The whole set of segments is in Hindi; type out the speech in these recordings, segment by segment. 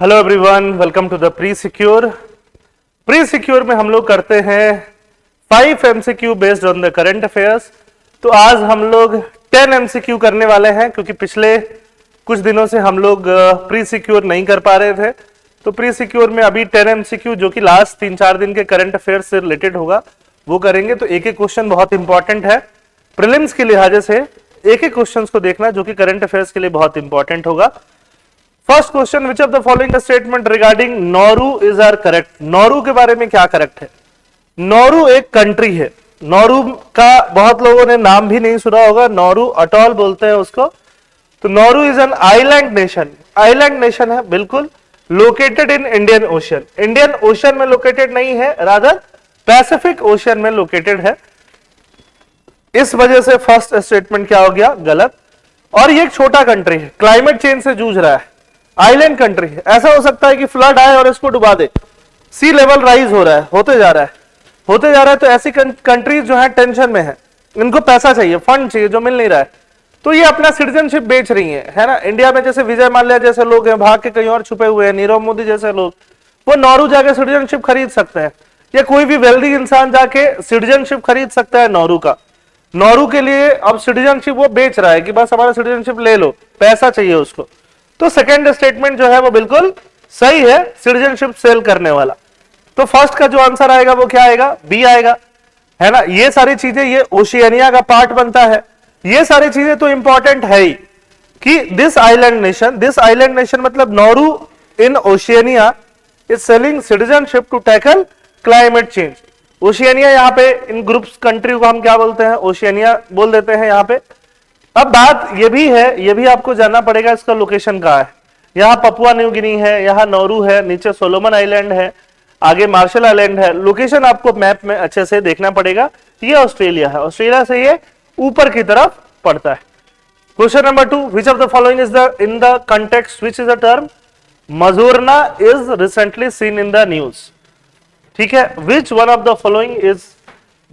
Hello everyone, welcome to the pre secure. Pre secure में हम लोग करते हैं 5 MCQ based on the current affairs. तो आज हम लोग 10 MCQ करने वाले हैं, क्योंकि पिछले कुछ दिनों से हम लोग प्री सिक्योर नहीं कर पा रहे थे। तो प्री सिक्योर में अभी 10 MCQ जो कि लास्ट 3-4 दिन के करंट अफेयर्स से रिलेटेड होगा वो करेंगे। तो एक एक क्वेश्चन बहुत इंपॉर्टेंट है प्रीलिम्स के लिहाजे से। एक एक क्वेश्चन को देखना जो कि करंट अफेयर्स के लिए बहुत इंपॉर्टेंट होगा। First question, which of the following statement regarding Nauru is are correct. Nauru के बारे में क्या करेक्ट है? नौरू एक कंट्री है। नौरू का बहुत लोगों ने नाम भी नहीं सुना होगा, नौरू अटॉल बोलते हैं उसको। तो Nauru is an island nation. Island nation है बिल्कुल, located in Indian ocean. Indian ocean में लोकेटेड नहीं है, रादर पैसिफिक ओशन में लोकेटेड है। इस वजह से फर्स्ट स्टेटमेंट क्या हो गया? गलत। और ये एक छोटा कंट्री है, क्लाइमेट चेंज से जूझ रहा है, आइलैंड कंट्री है। ऐसा हो सकता है कि फ्लड आए और इसको डुबा दे। सी लेवल राइज हो रहा है, होते जा रहा है। तो ऐसी कंट्रीज जो है टेंशन में है, इनको पैसा चाहिए, फंड चाहिए जो मिल नहीं रहा है। तो ये अपना सिटीजनशिप बेच रही है ना। इंडिया में जैसे विजय माल्या जैसे लोग हैं, भाग के कहीं और छुपे हुए हैं, नीरव मोदी जैसे लोग, वो नौरू जाके सिटीजनशिप खरीद सकते हैं, या कोई भी वेल्दी इंसान जाके सिटीजनशिप खरीद सकता है नौरू का। नौरू के लिए अब सिटीजनशिप वो बेच रहा है कि बस हमारा सिटीजनशिप ले लो, पैसा चाहिए उसको। तो सेकंड स्टेटमेंट जो है वो बिल्कुल सही है, सिटीजनशिप सेल करने वाला। तो फर्स्ट का जो आंसर आएगा वो क्या आएगा? बी आएगा, है ना। ये सारी चीजें, ये ओशियनिया का पार्ट बनता है। ये सारी चीजें तो इंपॉर्टेंट है ही कि दिस आइलैंड नेशन मतलब Nauru in Oceania is selling citizenship to tackle climate change. Oceania यहाँ पे इन ग्रुप्स कंट्री को हम क्या बोलते हैं? ओशियनिया बोल देते हैं यहाँ पे। अब बात ये भी है, ये भी आपको जानना पड़ेगा इसका लोकेशन कहाँ है। यहाँ पपुआ न्यू गिनी है, यहाँ नौरू है, नीचे सोलोमन आइलैंड है, आगे मार्शल आइलैंड है। लोकेशन आपको मैप में अच्छे से देखना पड़ेगा। ये ऑस्ट्रेलिया है, ऑस्ट्रेलिया से ये ऊपर की तरफ पड़ता है। Question number 2, which of the following is the in the context which is the term Majorana is recently seen in the news. ठीक है, which one of the following is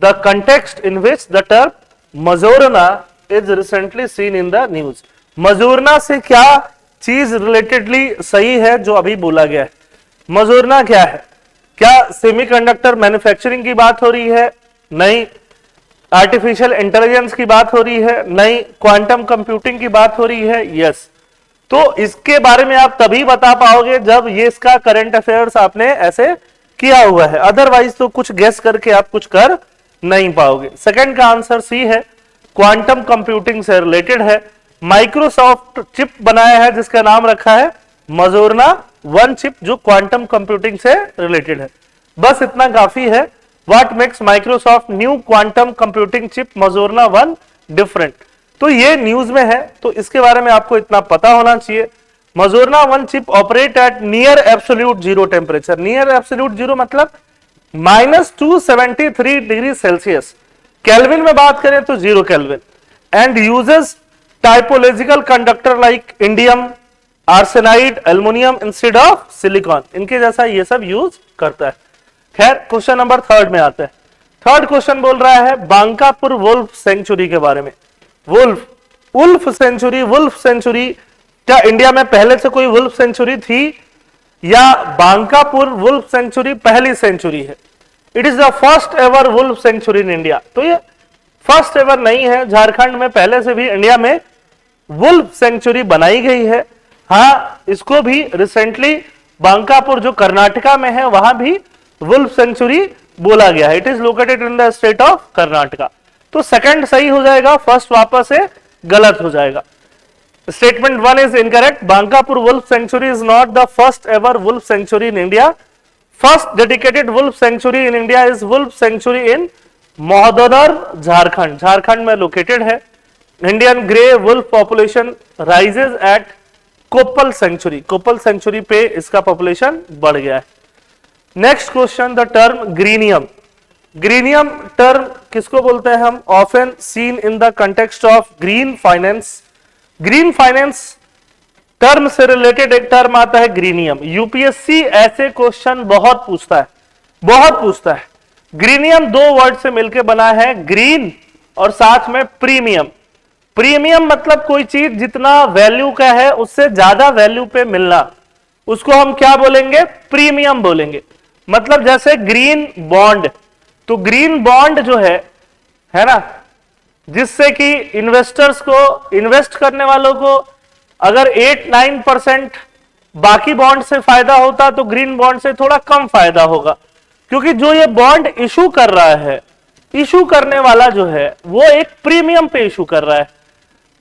the context in which the term Majorana is recently seen in the news. Majorana से क्या चीज रिलेटेडली सही है जो अभी बोला गया है? मजूरना क्या है? क्या सेमीकंडक्टर मैन्युफैक्चरिंग की बात हो रही है? नहीं। आर्टिफिशियल इंटेलिजेंस की बात हो रही है? नहीं। क्वांटम कंप्यूटिंग की बात हो रही है? यस। तो इसके बारे में आप तभी बता पाओगे जब ये इसका करंट अफेयर्स आपने ऐसे किया हुआ है, अदरवाइज तो कुछ गेस करके आप कुछ कर नहीं पाओगे। सेकंड का आंसर सी है, क्वांटम कंप्यूटिंग से रिलेटेड है। माइक्रोसॉफ्ट चिप बनाया है जिसका नाम रखा है मजूरना 1 चिप, जो क्वांटम कंप्यूटिंग से रिलेटेड है। बस इतना काफी है। What makes Microsoft new quantum computing chip Majorana 1 different. तो ये न्यूज में है, तो इसके बारे में आपको इतना पता होना चाहिए। मजूरना 1 chip operate at near absolute zero temperature. Near absolute zero मतलब -273 डिग्री सेल्सियस। केल्विन में बात करें तो 0 kelvin. And uses typological conductor like indium, arsenide, aluminium instead of silicon. इनके जैसा ये सब यूज करता है। खैर, क्वेश्चन नंबर 3 में आते हैं। थर्ड क्वेश्चन बोल रहा है बांकापुर वुल्फ सेंचुरी के बारे में। वुल्फ सेंचुरी क्या इंडिया में पहले से कोई वुल्फ सेंचुरी थी, या बांकापुर वुल्फ सेंचुरी पहली सेंचुरी है? It is the first ever wolf sanctuary in India. तो ये फर्स्ट एवर नहीं है, झारखंड में पहले से भी इंडिया में वुल्फ सेंचुरी बनाई गई है। हाँ, इसको भी रिसेंटली बांकापुर जो कर्नाटका में है वहां भी वुल्फ सेंचुरी बोला गया है। It is located in the state of Karnataka. तो सेकंड सही हो जाएगा, फर्स्ट वापस से गलत हो जाएगा। Statement 1 is incorrect. Bankapur wolf sanctuary is not the first ever wolf sanctuary in India. First dedicated wolf sanctuary in India is wolf sanctuary in Mahuadanr, Jharkhand. Jharkhand में लोकेटेड है। Indian grey wolf population rises at Koppal sanctuary. Koppal sanctuary पे इसका पॉपुलेशन बढ़ गया है। Next question, the term greenium. Greenium term किसको बोलते हैं हम? Often seen in the context of green finance. Green finance term से रिलेटेड एक टर्म आता है ग्रीनियम। यूपीएससी ऐसे क्वेश्चन बहुत पूछता है। ग्रीनियम 2 वर्ड से मिलकर बना है, ग्रीन और साथ में प्रीमियम। प्रीमियम मतलब कोई चीज जितना वैल्यू का है उससे ज्यादा वैल्यू पे मिलना। उसको हम क्या बोलेंगे, प्रीमियम बोलेंगे। मतलब जैसे ग्रीन बॉन्ड, तो ग्रीन बॉन्ड जो है ना, जिससे कि इन्वेस्टर्स को, इन्वेस्ट करने वालों को अगर 8-9% बाकी बॉन्ड से फायदा होता तो ग्रीन बॉन्ड से थोड़ा कम फायदा होगा, क्योंकि जो ये बॉन्ड इशू कर रहा है, इशू करने वाला जो है वो एक प्रीमियम पे इशू कर रहा है,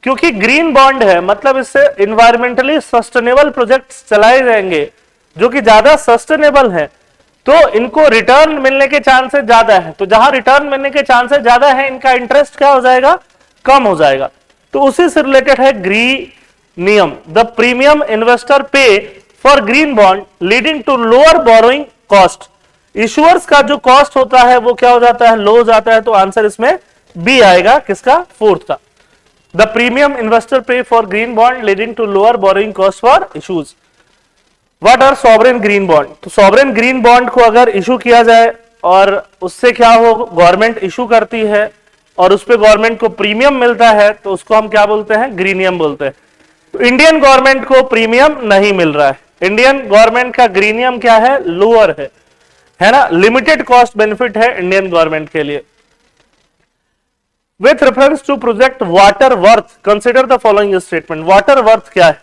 क्योंकि ग्रीन बॉन्ड है, मतलब इससे इन्वायरमेंटली सस्टेनेबल प्रोजेक्ट्स चलाए जाएंगे जो कि ज्यादा सस्टेनेबल है, तो इनको रिटर्न मिलने के चांसेस ज्यादा है। तो जहां रिटर्न मिलने के चांसेस ज्यादा है, इनका इंटरेस्ट क्या हो जाएगा, कम हो जाएगा। तो उसी से रिलेटेड है greenium, the premium investor pay for green bond leading to lower borrowing cost. Issuers का जो कॉस्ट होता है वो क्या हो जाता है, लो हो जाता है। तो आंसर इसमें बी आएगा, किसका, फोर्थ का। The premium investor pay for green bond leading to lower borrowing cost for issues. What are sovereign green bond, तो सॉवरेन ग्रीन बॉन्ड को अगर इशू किया जाए और उससे क्या हो, गवर्नमेंट इशू करती है और उस पर गवर्नमेंट को प्रीमियम मिलता है, तो उसको हम क्या बोलते हैं, ग्रीनियम बोलते हैं। तो इंडियन गवर्नमेंट को प्रीमियम नहीं मिल रहा है, इंडियन गवर्नमेंट का ग्रीनियम क्या है, लोअर है ना, लिमिटेड कॉस्ट बेनिफिट है इंडियन गवर्नमेंट के लिए। With reference to project water worth consider the following statement. Water worth क्या है,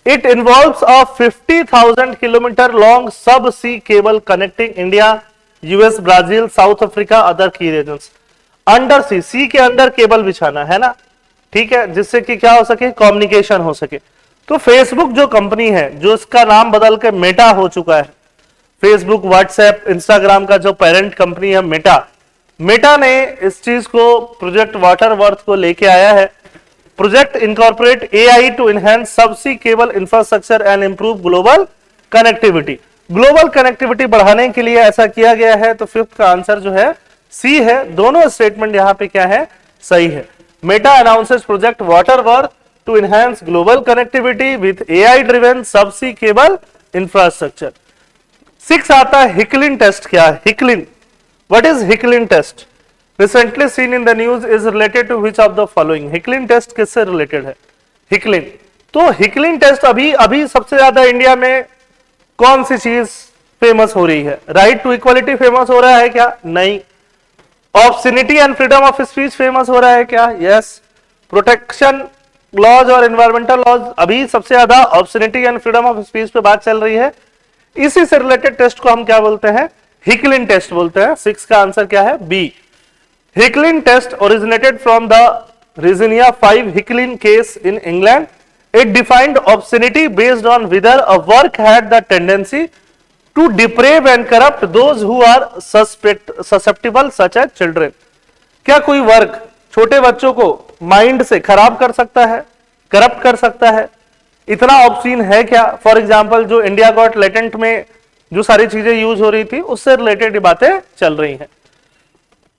it involves a 50,000 kilometer long sub-sea cable connecting India, US, Brazil, South Africa, other key regions। Under sea के अंदर केबल बिछाना है ना, ठीक है, जिससे कि क्या हो सके, कम्युनिकेशन हो सके। तो फेसबुक जो कंपनी है, जो इसका नाम बदल के मेटा हो चुका है, फेसबुक, व्हाट्सएप, इंस्टाग्राम का जो पेरेंट कंपनी है मेटा ने इस चीज को, प्रोजेक्ट वाटर वर्थ को लेके आया है। Project incorporate AI to enhance subsea cable infrastructure and improve global connectivity। Global connectivity बढ़ाने के लिए ऐसा किया गया है। तो फिफ्थ का आंसर जो है सी है। दोनों स्टेटमेंट यहां पे क्या है, सही है। Meta announces project water worth to enhance global connectivity with AI driven subsea cable infrastructure. 6 आता है हिकलिन टेस्ट। क्या है Hicklin, what is Hicklin test, recently seen in the news is related to which of the following। Hicklin test किससे रिलेटेड है, हिकलिन। तो हिकलिन टेस्ट अभी सबसे ज्यादा इंडिया में कौन सी चीज फेमस हो रही है, राइट टू इक्वालिटी फेमस हो रहा है क्या, नहीं। Obscenity and freedom of speech famous हो रहा है क्या, यस। प्रोटेक्शन लॉज और एनवायरमेंटल लॉज, अभी सबसे ज्यादा obscenity and freedom of speech पे बात चल रही है। इसी से रिलेटेड टेस्ट को हम क्या बोलते हैं, हिकलिन टेस्ट बोलते हैं। 6 का आंसर क्या है, B. Hickling test originated from the Virginia 5 Hickling case in England. It defined obscenity based on whether a work had the tendency to deprave and corrupt those who are susceptible such as children। क्या कोई वर्क छोटे बच्चों को माइंड से खराब कर सकता है, करप्ट कर सकता है, इतना ऑब्सीन है क्या। फॉर एग्जाम्पल जो इंडिया गॉट लेटेंट में जो सारी चीजें यूज हो रही थी, उससे रिलेटेड बातें चल रही हैं,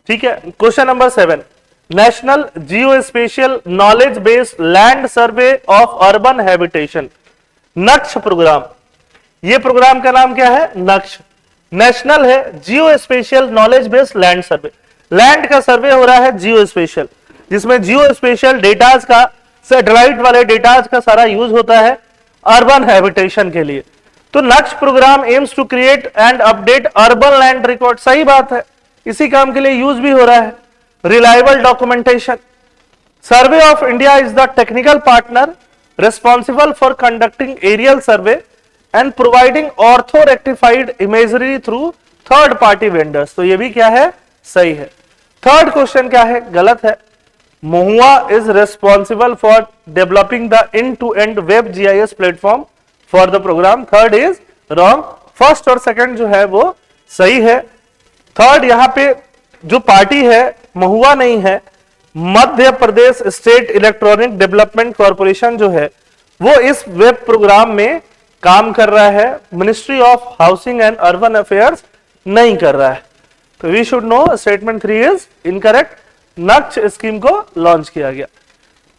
ठीक है। Question number 7, national geo spatial knowledge based land survey of urban habitation, Naksh programme. ये प्रोग्राम का नाम क्या है, नक्श। नेशनल है, geo spatial knowledge based land survey. Land का सर्वे हो रहा है जियो स्पेशियल, जिसमें जियो स्पेशियल डेटाज का, सैटेलाइट वाले डेटाज का सारा यूज होता है अर्बन हैबिटेशन के लिए। तो Naksha program aims to create and update urban land record, सही बात है, इसी काम के लिए यूज भी हो रहा है। Reliable documentation, survey of India is the technical partner responsible for conducting aerial survey and providing ortho rectified imagery through third party vendors. तो ये भी क्या है, सही है। थर्ड क्वेश्चन क्या है, गलत है। Mahua is responsible for developing the end to end web GIS platform for the programme, third is wrong. First और सेकंड जो है वो सही है। थर्ड यहां पे जो पार्टी है महुआ नहीं है, Madhya Pradesh state electronic development corporation जो है वो इस वेब प्रोग्राम में काम कर रहा है, ministry of housing and urban affairs नहीं कर रहा है। तो we should know statement 3 is incorrect. Naksha scheme को लॉन्च किया गया।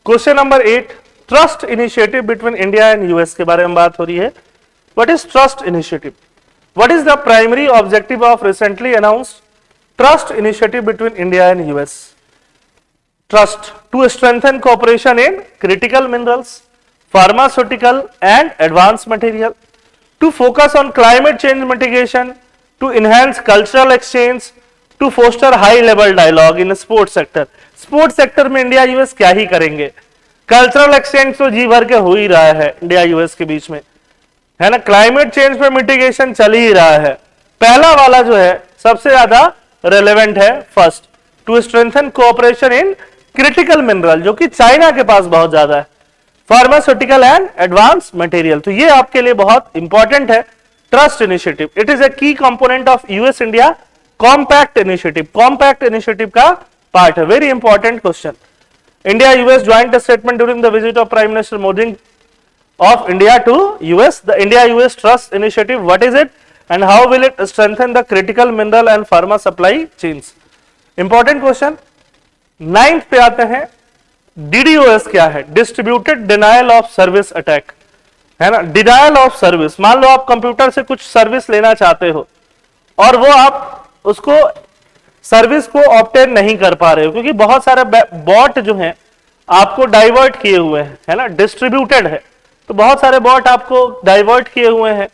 Question number 8, trust initiative between India and US के बारे में बात हो रही है। What is trust initiative, what is the primary objective of recently announced trust initiative between India and US? Trust to strengthen cooperation in critical minerals, pharmaceutical and advanced material, to focus on climate change mitigation, to enhance cultural exchange, to foster high level dialogue in sports sector. Sports sector में इंडिया यूएस क्या ही करेंगे, कल्चरल एक्सचेंज तो जी भर के हो ही रहा है इंडिया यूएस के बीच में, है ना। क्लाइमेट चेंज पे मिटिगेशन चल ही रहा है। पहला वाला जो है सबसे ज्यादा रेलेवेंट है, first, to strengthen cooperation in critical mineral, जो कि चाइना के पास बहुत ज्यादा है, फार्मास्यूटिकल एंड एडवांस मटेरियल। तो ये आपके लिए बहुत इंपॉर्टेंट है। Trust initiative, it is a key component of US India compact initiative, compact initiative का पार्ट है। Very important question. India US joint statement during the visit of prime minister Modi of India to US, the India-US Trust Initiative, what is it and how will it strengthen the critical mineral and pharma supply chains? Important question. 9th पे आते हैं, DDoS क्या है? Distributed Denial of Service Attack, है ना। Denial of Service, मान लो आप कंप्यूटर से कुछ सर्विस लेना चाहते हो और वो आप उसको सर्विस को ऑब्टेन नहीं कर पा रहे हो क्योंकि बहुत सारे बॉट जो हैं आपको डाइवर्ट किए हुए हैं, है ना, डिस्ट्रीब्यूटेड है, तो बहुत सारे बॉट आपको डाइवर्ट किए हुए हैं,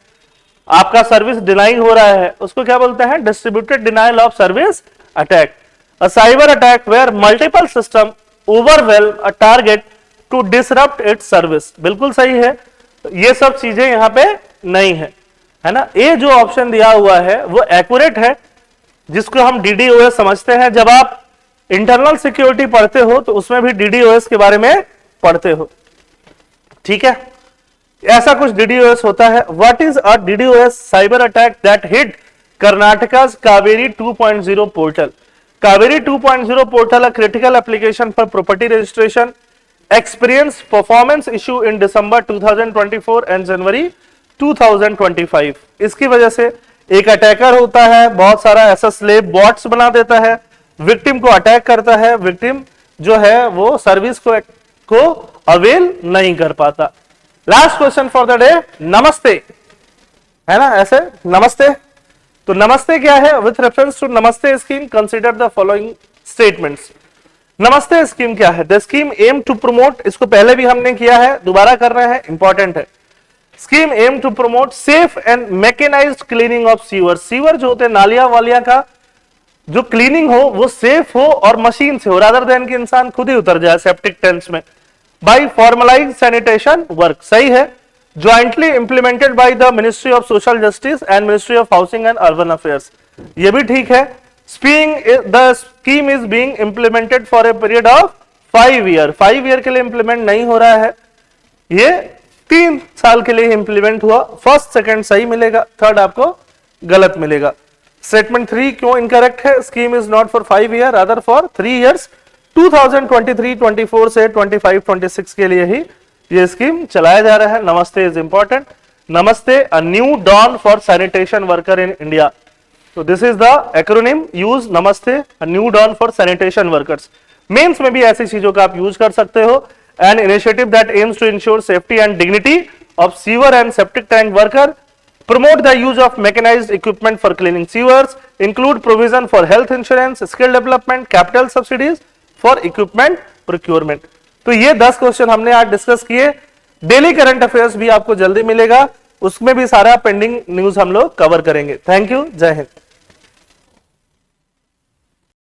आपका सर्विस डिनाई हो रहा है, उसको क्या बोलते हैं? Distributed denial of service attack. A cyber attack where multiple system overwhelm a target to disrupt its service. बिल्कुल सही है, ये सब चीजें यहां पे नहीं है ना। ए जो ऑप्शन दिया हुआ है वो एक्यूरेट है, जिसको हम डीडीओएस समझते हैं। जब आप इंटरनल सिक्योरिटी पढ़ते हो तो उसमें भी डीडीओएस के बारे में पढ़ते हो, ठीक है। ऐसा कुछ डीडीओएस होता है। What is a DDoS? Cyber attack that hit Karnataka's Kaveri 2.0 portal. Kaveri 2.0 portal, a critical application for property registration, experienced performance issue in December 2024 and January 2025। इसकी वजह से एक अटैकर होता है, बहुत सारा ऐसा स्लेव बॉट्स बना देता है, विक्टिम को अटैक करता है, विक्टिम जो है वो सर्विस को अवेल नहीं कर पाता। Last question for the day, Namaste, है ना, ऐसे नमस्ते। तो नमस्ते क्या है? With reference to Namaste scheme consider the following statements. Namaste scheme क्या है? The scheme aim to promote, इसको पहले भी हमने किया है, दोबारा कर रहे हैं, इंपॉर्टेंट है। Scheme aim to promote safe and mechanized cleaning of sewer. Sewer जो होते हैं, नालियां वालियां का जो क्लीनिंग हो वो सेफ हो और मशीन से हो, रादर देन कि इंसान खुद ही उतर जाए सेप्टिक टैंक्स में। बाय फॉर्मलाइज्ड सैनिटेशन वर्क, सही है। Jointly implemented by the ministry of social justice and ministry of housing and urban affairs, ये भी ठीक है। The scheme is being implemented for a period of 5 year. 5 year के लिए इंप्लीमेंट नहीं हो रहा है, ये 3 साल के लिए इंप्लीमेंट हुआ। फर्स्ट सेकंड सही मिलेगा, थर्ड आपको गलत मिलेगा। स्टेटमेंट 3 क्यों इनकरेक्ट है? Scheme is not for 5 year, rather for 3 years. 2023-24 से 25-26 के लिए ही ये स्कीम चलाया जा रहा है। नमस्ते is important. Namaste, a new dawn for sanitation worker in India. तो this is the acronym use, Namaste, a new dawn for sanitation workers. Mains में भी ऐसी चीजों का आप यूज कर सकते हो। An initiative that aims to ensure safety and dignity of sewer and septic tank worker, promote the use of mechanized equipment for cleaning sewers, include provision for health insurance, skill development, capital subsidies for equipment procurement। तो ये 10 क्वेश्चन हमने आज डिस्कस किए। डेली करंट अफेयर्स भी आपको जल्दी मिलेगा, उसमें भी सारा पेंडिंग न्यूज हम लोग कवर करेंगे। थैंक यू, जय हिंद।